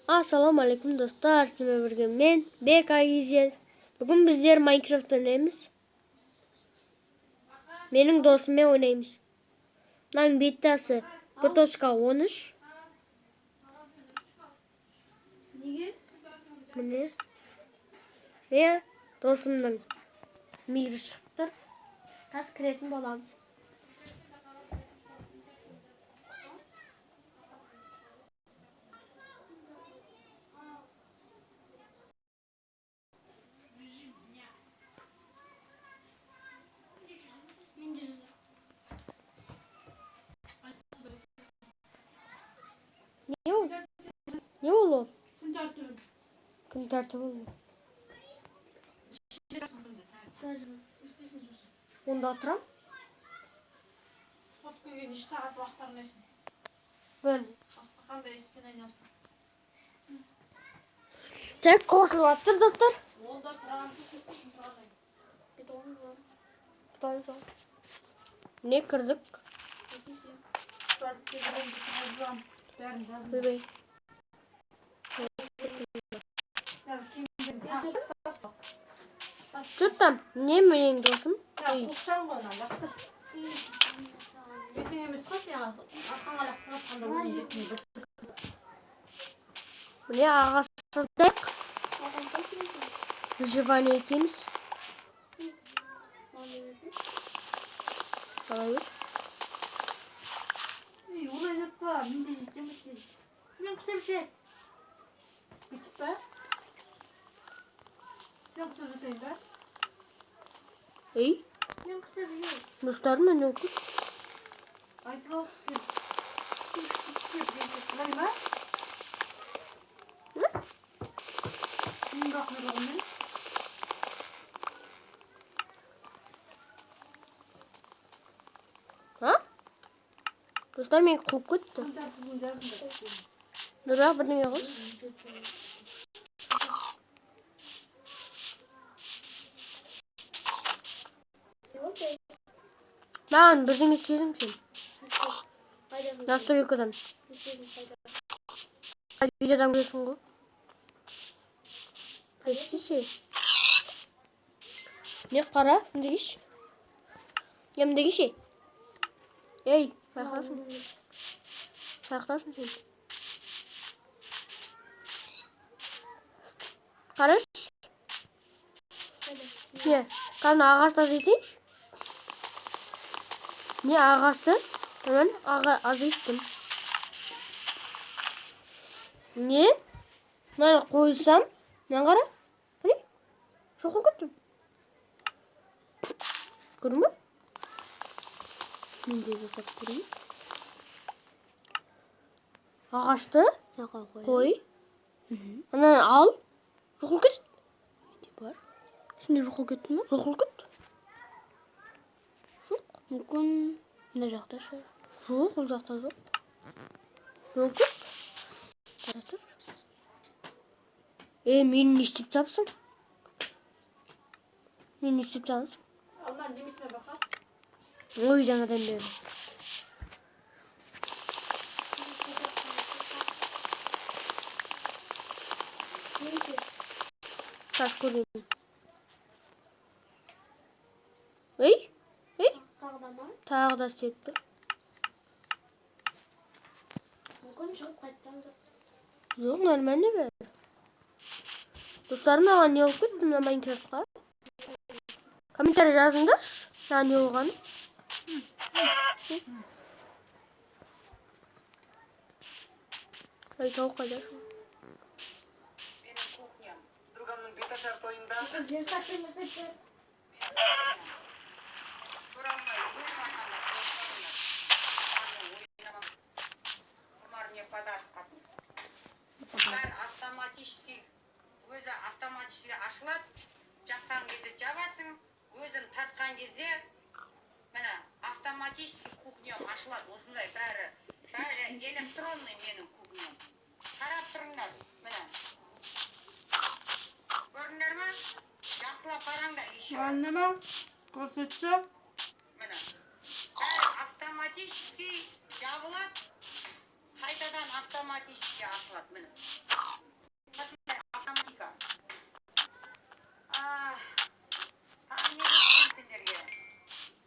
Assalomualaikum do'stlar, sizlar birga men BKGZ. Bugun bizlar Minecraft o'ynaymiz. Mening do'stimmen o'ynaymiz. Ularning bittasi 1.13. Mana. Ve do'stimning miri chiqibdi. Hozir kirетін bo'lamiz. Ne oldu? Kun tartibı mı? Onda oturam. Spot koygan 2 saat vaqtlar nesin? Ben. Aslı qanday ispen aynasız? Tek qo'shilyapti do'stlar. Oldu turan. Bito'ni ne kırdık? Bärini жаздым. Bebey. Tuttam. Ne mening do'stim? O'xsham qo'ygan vaqtda. Beting emas qo'y sen. Arqaga laqqa qanda o'zing beting bir. Ne ağaçsızdık. Выживание etimiz. Hayır. Olay yapma. Minde yetemezsin. Ben kısa bir şey. Geçip be. Sen kısa bir şey be. İyi. Ben kısa bir şey. Dostlarım ne oldu? Aysıl olsun. Olay mı? Ne? Benim bakmıyorum ben. Ha? Dostlar beni quvib ketdi. Nima birning og'iz? Ben birning istedim sen. Nasıl yukarıdan? Hadi videodan görüyorsun bu. Prestiji. Ne para? Ne iş? Yemdeki şey. Ey, bakasın. Bakasın sen. Karış. Ne? Kan ağaçta zeytin. Ne ağaçta? Hemen azıttım. Ne? Ben koysam. Ne kara? Hani? Çok korkuttum. Gördün mü? Ne diyeceğiz burayı? Ağaçta. Koy. Ana al. Çok korkut. Ne var? Şimdi çok korkut mu? Çok korkut. Mümkün ne жақта şey? Жоқ, ол жақта жоқ. Мүмкін? Тұр. Мені не істеп тапсың? Мені не істеп тапсың? Allah'ın cemisine bakar. Ой, жаңадан бері. Тас көрейін. Ей? Ей? Тағы да істеп тұр. Жоқ, нормально бәрі. Достарым, маған не болып кетті мына Майнкрафтқа? Комментарий жазыңдаршы. Маған не болғаны? Ай, тауық қайдасың? Benim kухням. Drugamның беташар тойында Турамай ойнағанда қойсаңдар. Аны ойнамақ. Құмар не подарок қатын. Бәрі автоматически ашылады. Жаққан кезде жабасың. Өзін тартқан кезде міне автоматически кухням ашылады. Осындай бәрі электронный менің кухням. Қарап тұрыңдар. Міне. Көрдіңдер ме? Жақсылап қараңдар еще раз. Anneme korsetçi. Міне. Бәрі автоматически жабылады. Қайта Қайтадан автоматически ашылады міне. Осындай автоматика. Тағы не көрсетемін сендерге?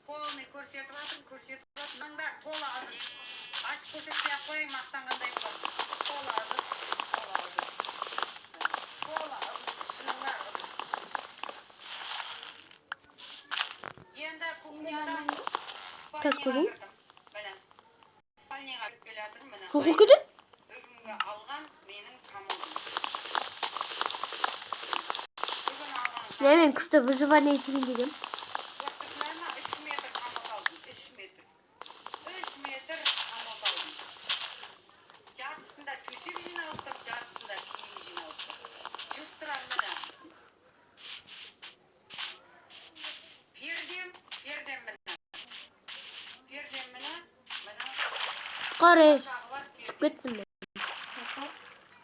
Полный көрсетіп жатырмын. Мынаңдар тола ыдыс. Ашып көрсетпей-ақ қояйын, мақтанғандай болады. Тола ыдыс. Ішінің ыдыс. Енді кухняда спальняға кірдім. Міне. Спальняға кіріп келе жатырмын. Міне. Soğuk gidin. Бүгінгі алған менің комодым. Бүгін алған Ne ben kışta выживание için dedim. Бақтысыларына 3 метр комод алдым. 3 метр. 3 метр комод алдым. Жартысында төсек жиналып тұр, жартысында киім жиналып тұр. Люстра міне. Пердем міне. Пердем міне. Kare. Шашағы бар перде. Çık gittim ben.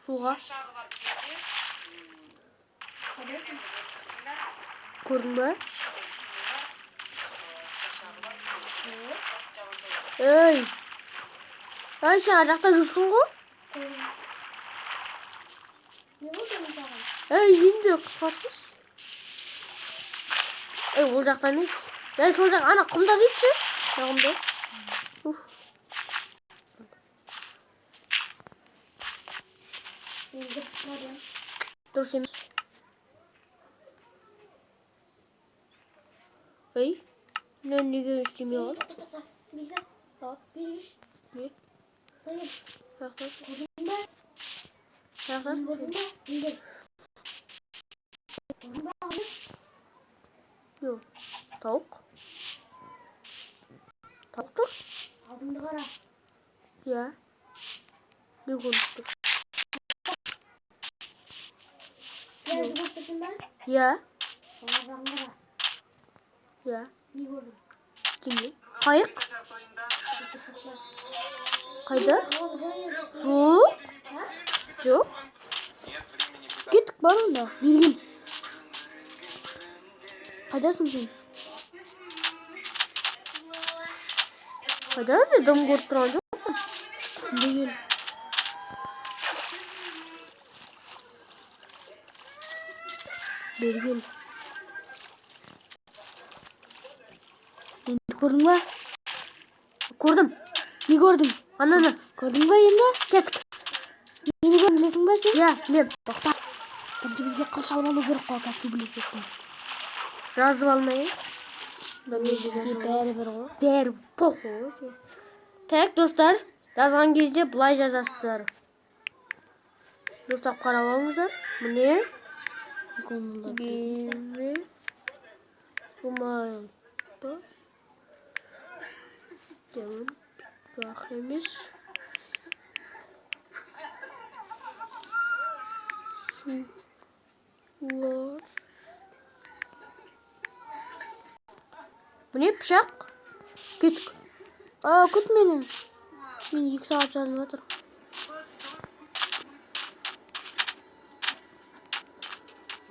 Suğa. Шашағы бар перде. Пердемді өткізіңдер. Көрдің бе? İçinde tüyü var. Şaşağı var. Jabasa var. Ey. Ay sen ajaqta жүрсің ғой? Ne oldu sana? Ey енді қысқарсыз. Ey ол жақта емес. Ей сол жақ ана құмда сөйтші. Жағымда. Дұрыс емес. Ey. Neге істемей қалды? Bisa. Biriş. Ne? Dayım. Аяқтан. Kodum da. Аяқтан. Kodum da. İndir. Kodum da alır. Yok. Tavuk. Tavuk dur. Aldım da kara. Ya. Ne konuştuk? Gel zıbırttasın ben. Ya. Ağzım kara. Ya. Ne gördüm? Şimdi. Kayık. Zıbırttasın. Kayda. Hava gayet. Su. Yok. Git var onda. Bilgin. Kaydasın sen? Kayda mı? Dam görüp duran yok mu? Değil. Bilgin. Endi gördün mü? Gördüm. Ne gördün? Ananı. Gördün mü endi? Kettik. Meni gördün bilesің бе сен? Ya, bilem. Тоқта. Бірінші бізге қыл шалып алу керек қой, қазір сөйлесек. Жазып алмай. Бізге бәрібір ғой. Бәрібір похуй. Так, достар, жазған кезде былай жазасыздар. Дұрыстап қарап алыңыздар. Міне. Гиви. Гумайын. Демін. Гах емес. Var. Bu ne bıçak? Git. Aa git benim. Ben 2 saat canım var.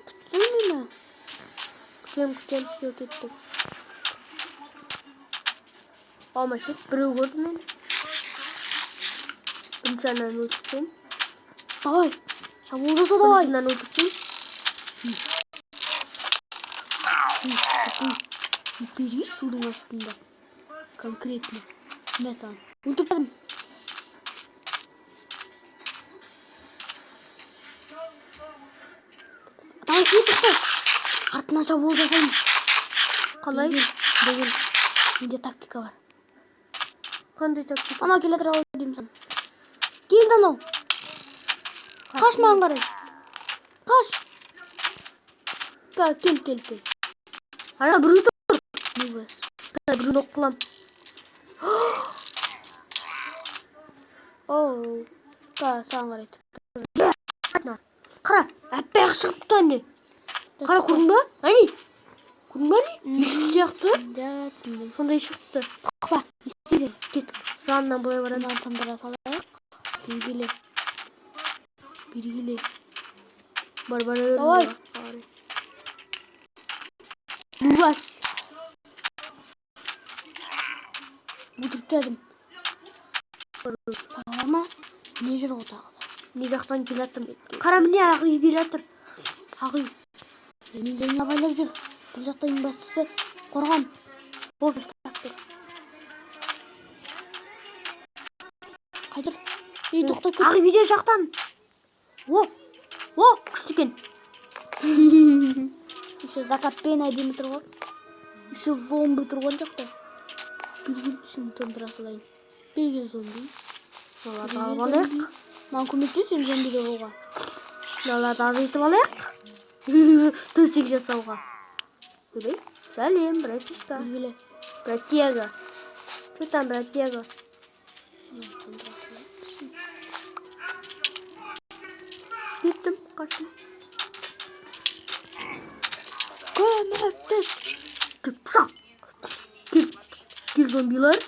Gittin mi? Gideceğim. Yok gittim. Ama şey biri gördüm beni. Ben senden uçtum. Давай. Şavulcası da var. Senden uçtum. Biri suyun aslında. Конкретно. Mesela. Unutmadım. Tamam iyi tuttu. Артынан шабуыл жасаймыз. Қалай? Деген. Менде тактика бар. Қандай тактика? Анау келе тұра деймін саған. Келді анау. Қаш маған қарай. Қаш. Кел. Ана біреу тұр. Не бар? Біреуін оқылам. Оу. Саған қарай тұр. Қара. Әппәқ шығыпты әне. Қара көрдің бе? Әне. Көрдің бе әне? Ешік сияқты. Сондай шықты. Қақта. Естейді. Кеттік. Жанынан былай барады. Мынаны тындыра салайық. Бергеле. Бар өрін. Давай. Нубас. Бұдырып дедім. Бар ма? Не жүр о тағы да? Не жақтан келе жатыр? Қара міне ақ үй келе жатыр. Ақ үй. Менден абайлап жүр. Бұл жақта ең бастысы қорған. Ол Қайтыр. Ей, тоқтап ақ кет. үйде жақтан. О, күшті екен. Еще закатпен әдемі тұрған. Еще зомби тұрған жақта. Берген сені тондыра салайын. Берген зомби. Оларды алып алайық. Маған көмектес сен зомбиде болуға. Оларды азайтып алайық. Төсек жасауға. Көрей. Сәлем, братишка. Белгілі. Братьяга. Что там, братьяга? Тондыра салайын. Кеттім, қаштым. Көмектес. Кеп, шақ. Кел зомбилар.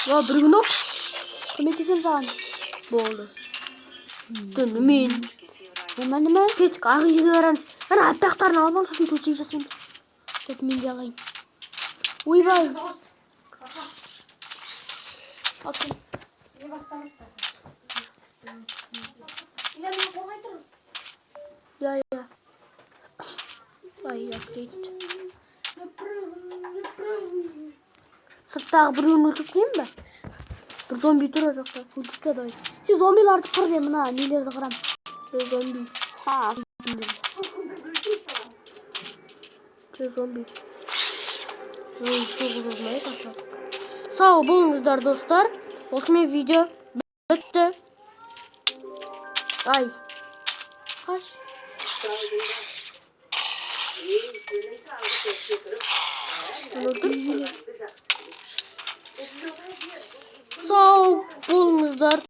Ва, бір күн оқ. Көмектесем саған. Болды. Түнімен. Немен? Кеттік, ақ үйге барамыз. Ана аппақтарын алып ал, сосын төсек жасаймыз. Тек мен де алайын. Ойбай. Атсын. Не басталып Ya. Ay aktivite. Sırttağı birini tutayım mı? Bir zombi dur ocakta. Tutsa da oyun. Siz zombilerdi kır ben buna. Nelerdi kıram. Zombi. Ha. Zombi. Çok uzatmaya başladık. Sağ olun dostlar. Osman video bitti. Ay. Kaç. Sağ olun.